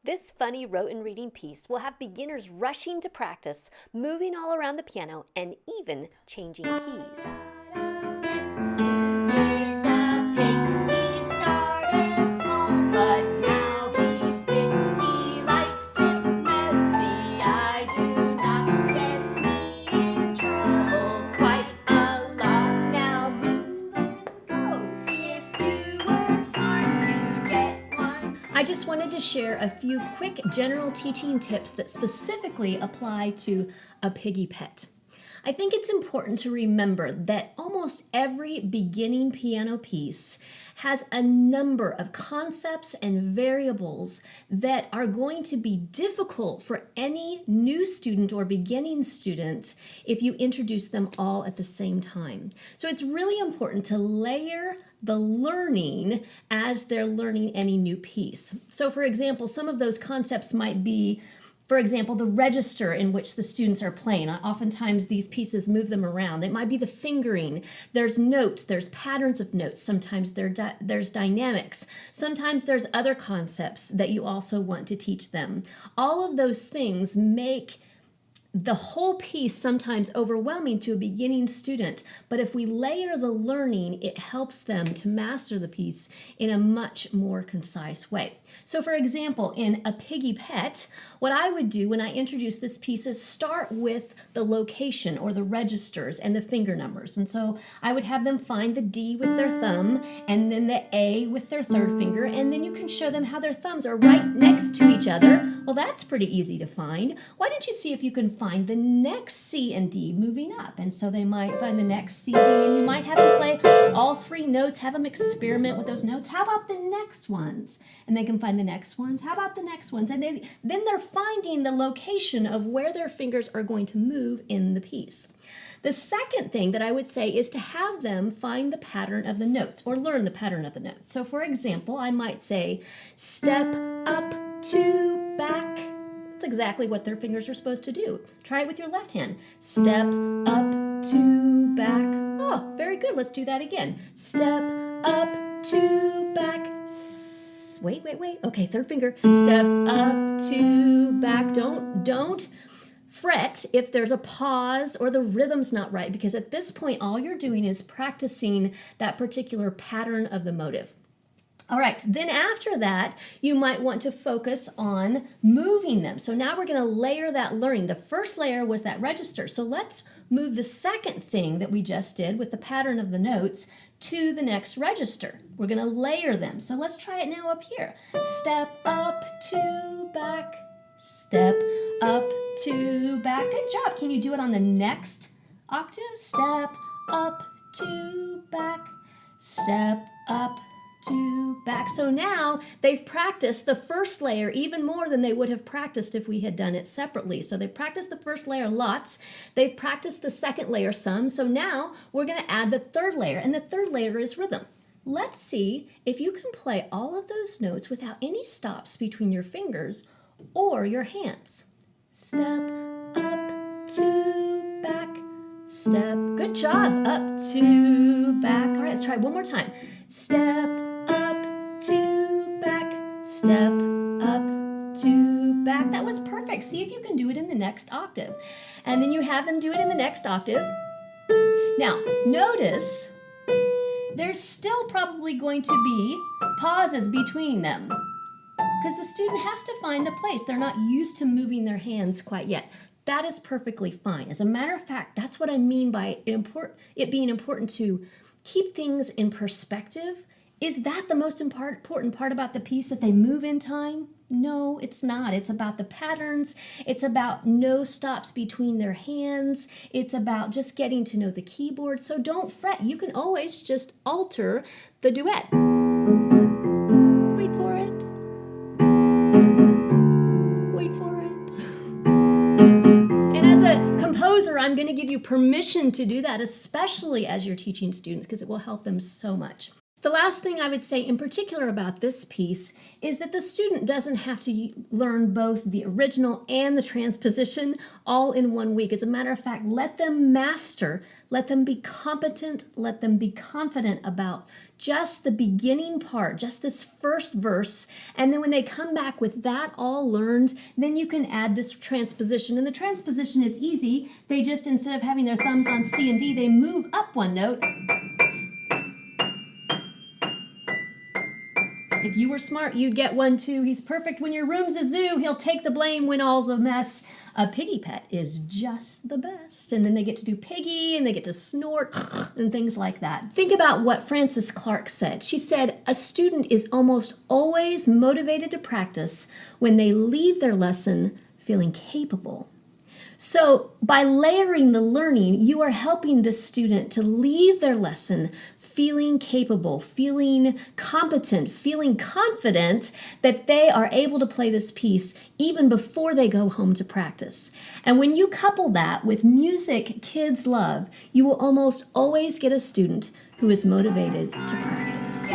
This funny rote and reading piece will have beginners rushing to practice, moving all around the piano, and even changing keys. I just wanted to share a few quick general teaching tips that specifically apply to a Piggy Pet. I think it's important to remember that almost every beginning piano piece has a number of concepts and variables that are going to be difficult for any new student or beginning student if you introduce them all at the same time. So it's really important to layer the learning as they're learning any new piece. So for example, some of those concepts might be, for example, the register in which the students are playing. Oftentimes these pieces move them around. It might be the fingering. There's notes, there's patterns of notes. Sometimes there's dynamics. Sometimes there's other concepts that you also want to teach them. All of those things make the whole piece sometimes overwhelming to a beginning student, but if we layer the learning, it helps them to master the piece in a much more concise way. So for example, in a Piggy Pet, what I would do when I introduce this piece is start with the location or the registers and the finger numbers. And so I would have them find the D with their thumb and then the A with their third finger, and then you can show them how their thumbs are right next to each other. Well, that's pretty easy to find. Why don't you see if you can find the next C and D moving up? And so they might find the next C, D, and you might have them play all three notes, have them experiment with those notes. How about the next ones? And they can find the next ones. How about the next ones? And then they're finding the location of where their fingers are going to move in the piece. The second thing that I would say is to have them find the pattern of the notes or learn the pattern of the notes. So for example, I might say step up, two, back. That's exactly what their fingers are supposed to do. Try it with your left hand. Step up, two, back. Oh, very good. Let's do that again. Step up, two, back. Wait. Okay, third finger. Step up, two, back. Don't fret if there's a pause or the rhythm's not right, because at this point, all you're doing is practicing that particular pattern of the motive. All right, then after that, you might want to focus on moving them. So now we're going to layer that learning. The first layer was that register. So let's move the second thing that we just did with the pattern of the notes to the next register. We're going to layer them. So let's try it now up here. Step up, two, back. Step up, two, back. Good job. Can you do it on the next octave? Step up, two, back. Step up, two, back. So now they've practiced the first layer even more than they would have practiced if we had done it separately. So they've practiced the first layer lots. They've practiced the second layer some. So now we're going to add the third layer, and the third layer is rhythm. Let's see if you can play all of those notes without any stops between your fingers or your hands. Step up, two, back. Step, good job, up, two, back. All right, let's try it one more time. Step up, two, back. Step up, two, back. That was perfect. See if you can do it in the next octave. And then you have them do it in the next octave. Now, notice there's still probably going to be pauses between them because the student has to find the place. They're not used to moving their hands quite yet. That is perfectly fine. As a matter of fact, that's what I mean by it being important to keep things in perspective. Is that the most important part about the piece, that they move in time? No, it's not. It's about the patterns. It's about no stops between their hands. It's about just getting to know the keyboard. So don't fret. You can always just alter the duet. Wait for it. Wait for it. And as a composer, I'm going to give you permission to do that, especially as you're teaching students, because it will help them so much. The last thing I would say in particular about this piece is that the student doesn't have to learn both the original and the transposition all in 1 week. As a matter of fact, let them master, let them be competent, let them be confident about just the beginning part, just this first verse. And then when they come back with that all learned, then you can add this transposition. And the transposition is easy. They just, instead of having their thumbs on C and D, they move up one note. If you were smart, you'd get one too. He's perfect when your room's a zoo. He'll take the blame when all's a mess. A Piggy Pet is just the best. And then they get to do Piggy and they get to snort and things like that. Think about what Frances Clark said. She said, a student is almost always motivated to practice when they leave their lesson feeling capable. So by layering the learning, you are helping the student to leave their lesson feeling capable, feeling competent, feeling confident that they are able to play this piece even before they go home to practice. And when you couple that with music kids love, you will almost always get a student who is motivated to practice.